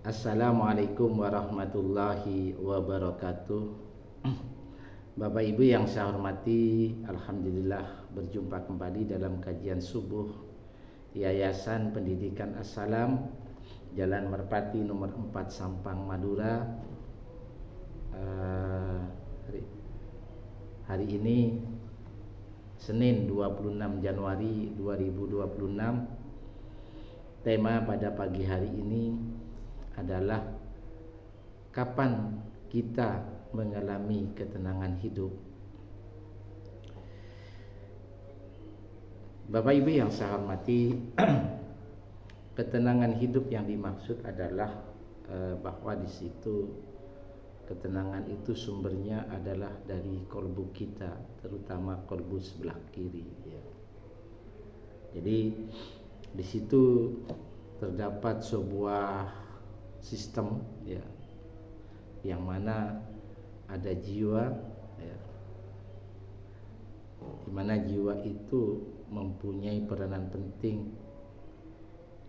Assalamualaikum warahmatullahi wabarakatuh. Bapak Ibu yang saya hormati, alhamdulillah berjumpa kembali dalam kajian subuh Yayasan Pendidikan As-Salam, Jalan Merpati nomor 4 Sampang, Madura. Hari ini Senin 26 Januari 2026. Tema pada pagi hari ini adalah kapan kita mengalami ketenangan hidup. Bapak Ibu yang saya hormati, ketenangan hidup yang dimaksud adalah bahwa di situ ketenangan itu sumbernya adalah dari kolbu kita, terutama kolbu sebelah kiri. Jadi di situ terdapat sebuah sistem yang mana ada jiwa, di mana jiwa itu mempunyai peranan penting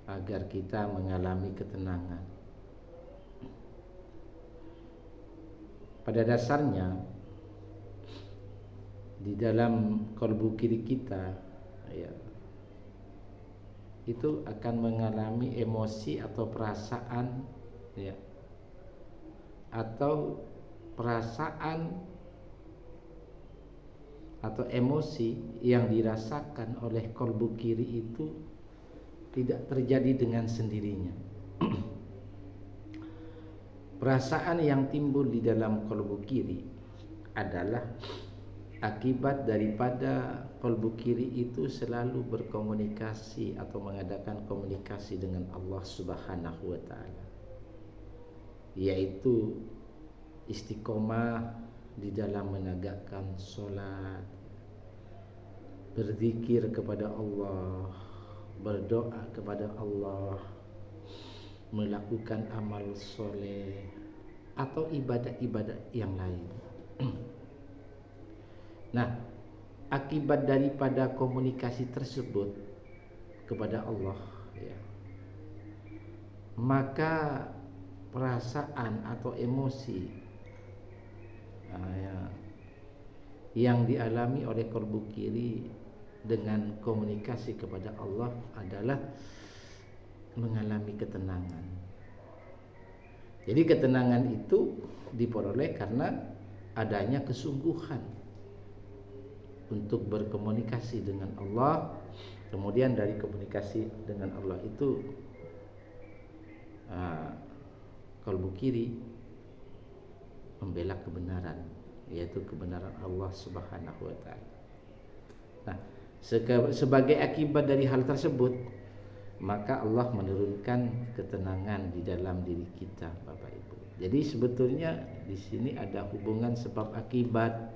agar kita mengalami ketenangan. Pada dasarnya di dalam kolbu kiri kita itu akan mengalami emosi atau perasaan atau perasaan atau emosi yang dirasakan oleh kolbu kiri itu tidak terjadi dengan sendirinya. Perasaan yang timbul di dalam kolbu kiri adalah akibat daripada kolbu kiri itu selalu berkomunikasi atau mengadakan komunikasi dengan Allah Subhanahu wa Ta'ala, yaitu istiqomah di dalam menegakkan sholat, berzikir kepada Allah, berdoa kepada Allah, melakukan amal soleh atau ibadah-ibadah yang lain. Nah, akibat daripada komunikasi tersebut kepada Allah, maka perasaan atau emosi yang dialami oleh kolbu kiri dengan komunikasi kepada Allah adalah mengalami ketenangan. Jadi ketenangan itu diperoleh karena adanya kesungguhan untuk berkomunikasi dengan Allah. Kemudian dari komunikasi dengan Allah itu kolbu kiri membela kebenaran, yaitu kebenaran Allah Subhanahu wa Ta'ala. Nah, sebagai akibat dari hal tersebut, maka Allah menurunkan ketenangan di dalam diri kita, Bapak Ibu. Jadi sebetulnya di sini ada hubungan sebab akibat,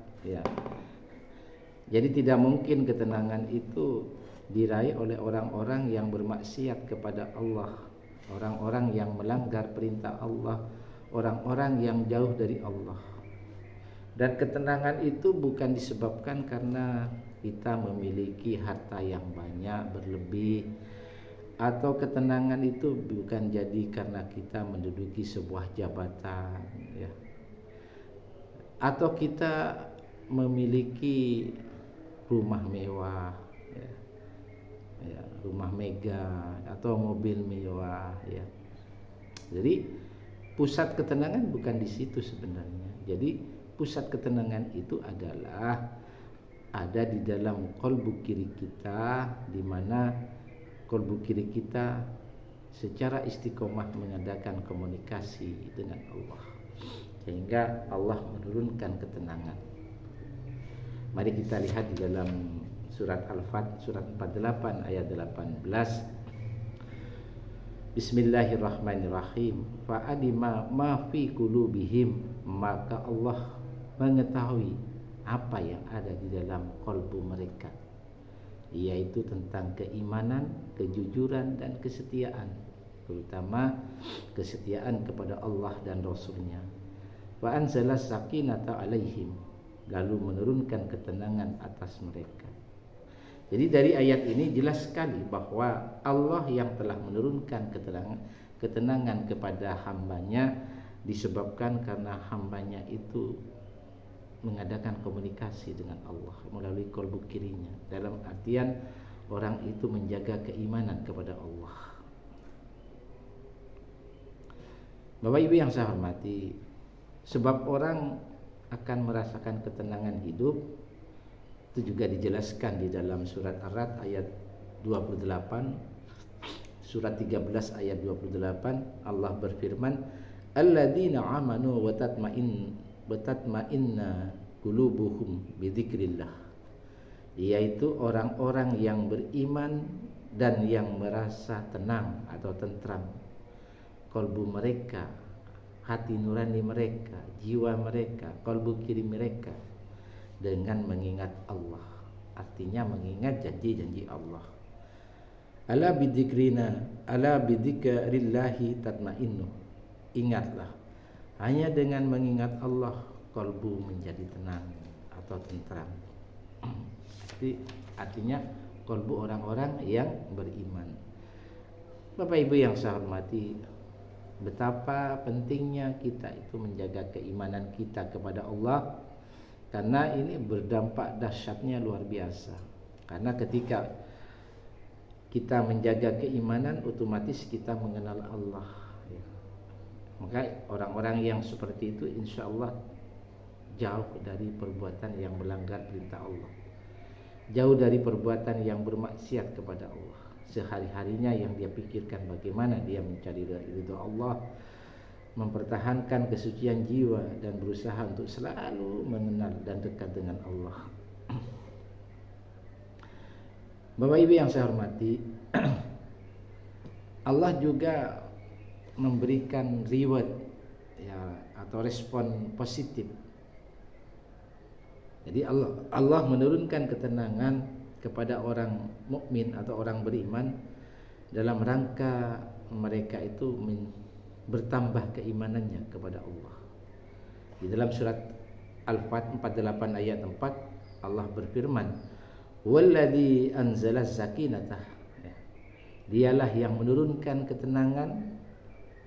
Jadi tidak mungkin ketenangan itu diraih oleh orang-orang yang bermaksiat kepada Allah, orang-orang yang melanggar perintah Allah, orang-orang yang jauh dari Allah. Dan ketenangan itu bukan disebabkan karena kita memiliki harta yang banyak berlebih, atau ketenangan itu bukan jadi karena kita menduduki sebuah jabatan, atau kita memiliki rumah mewah, rumah mega atau mobil mewah, Jadi pusat ketenangan bukan di situ sebenarnya. Jadi pusat ketenangan itu adalah ada di dalam kolbu kiri kita, di mana kolbu kiri kita secara istiqomah mengadakan komunikasi dengan Allah, sehingga Allah menurunkan ketenangan. Mari kita lihat di dalam surat Al-Fat, surat 48 ayat 18. Bismillahirrahmanirrahim. Fa'alima ma fi qulubihim, maka Allah mengetahui apa yang ada di dalam kolbu mereka, yaitu tentang keimanan, kejujuran dan kesetiaan, terutama kesetiaan kepada Allah dan Rasulnya. Wa anzala sakinata alaihim, lalu menurunkan ketenangan atas mereka. Jadi dari ayat ini jelas sekali bahwa Allah yang telah menurunkan ketenangan kepada hambanya disebabkan karena hambanya itu mengadakan komunikasi dengan Allah melalui kolbu kirinya, dalam artian orang itu menjaga keimanan kepada Allah. Bapak Ibu yang saya hormati, sebab orang akan merasakan ketenangan hidup itu juga dijelaskan di dalam surat Ar-Ra'd ayat 28, surat 13 ayat 28. Allah berfirman, alladzina amanu wa tatma'inna qulubuhum bidzikrillah, yaitu orang-orang yang beriman dan yang merasa tenang atau tentram kolbu mereka, hati nurani mereka, jiwa mereka, kolbu kiri mereka dengan mengingat Allah. Artinya mengingat janji-janji Allah. Ala bidzikrillahi tatma'innu. Ingatlah, hanya dengan mengingat Allah kolbu menjadi tenang atau tentram. Artinya kolbu orang-orang yang beriman. Bapak Ibu yang saya hormati, betapa pentingnya kita itu menjaga keimanan kita kepada Allah, karena ini berdampak dahsyatnya luar biasa. Karena ketika kita menjaga keimanan, otomatis kita mengenal Allah, ya. Maka orang-orang yang seperti itu insya Allah jauh dari perbuatan yang melanggar perintah Allah, jauh dari perbuatan yang bermaksiat kepada Allah. Sehari-harinya yang dia pikirkan bagaimana dia mencari ridha Allah, mempertahankan kesucian jiwa, dan berusaha untuk selalu mengenal dan dekat dengan Allah. Bapak Ibu yang saya hormati, Allah juga memberikan reward, ya, atau respon positif. Jadi Allah menurunkan ketenangan kepada orang mukmin atau orang beriman dalam rangka mereka itu bertambah keimanannya kepada Allah. Di dalam surat Al-Fat 48 ayat 4 Allah berfirman, walladzi anzala sakinatah, ya. Dialah yang menurunkan ketenangan,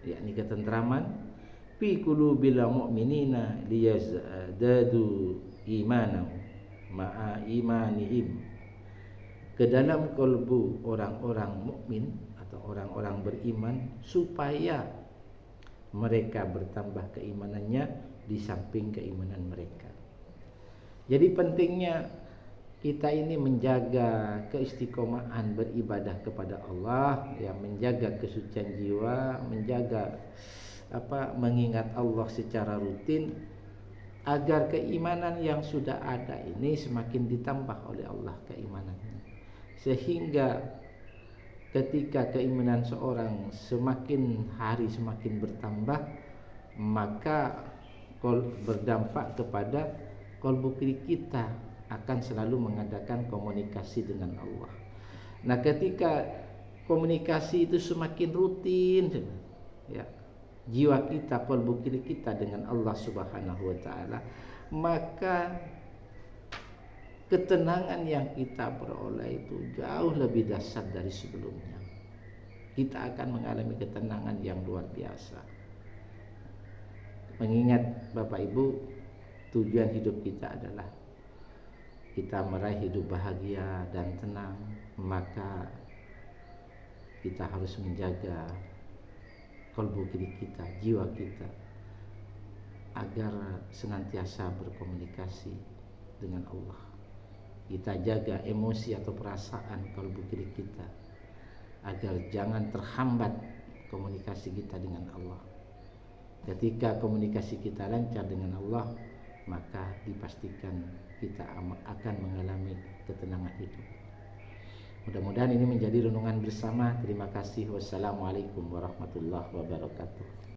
yakni ketentraman, fi qulubil mu'minina liyazdadu imanan ma'a imanihim, ke dalam kalbu orang-orang mukmin atau orang-orang beriman, supaya mereka bertambah keimanannya di samping keimanan mereka. Jadi pentingnya kita ini menjaga keistiqomahan beribadah kepada Allah, ya, menjaga kesucian jiwa, menjaga mengingat Allah secara rutin, agar keimanan yang sudah ada ini semakin ditambah oleh Allah keimanannya, sehingga ketika keimanan seorang semakin hari semakin bertambah, maka berdampak kepada kolbu kiri kita akan selalu mengadakan komunikasi dengan Allah. Nah, ketika komunikasi itu semakin rutin, ya, jiwa kita, kolbu kiri kita dengan Allah Subhanahu wa taala, maka ketenangan yang kita peroleh itu jauh lebih dahsyat dari sebelumnya. Kita akan mengalami ketenangan yang luar biasa. Mengingat Bapak Ibu, tujuan hidup kita adalah kita meraih hidup bahagia dan tenang, maka kita harus menjaga kolbu kiri kita, jiwa kita, agar senantiasa berkomunikasi dengan Allah. Kita jaga emosi atau perasaan kolbu kiri kita, agar jangan terhambat komunikasi kita dengan Allah. Ketika komunikasi kita lancar dengan Allah, maka dipastikan kita akan mengalami ketenangan hidup. Mudah-mudahan ini menjadi renungan bersama. Terima kasih. Wassalamualaikum warahmatullahi wabarakatuh.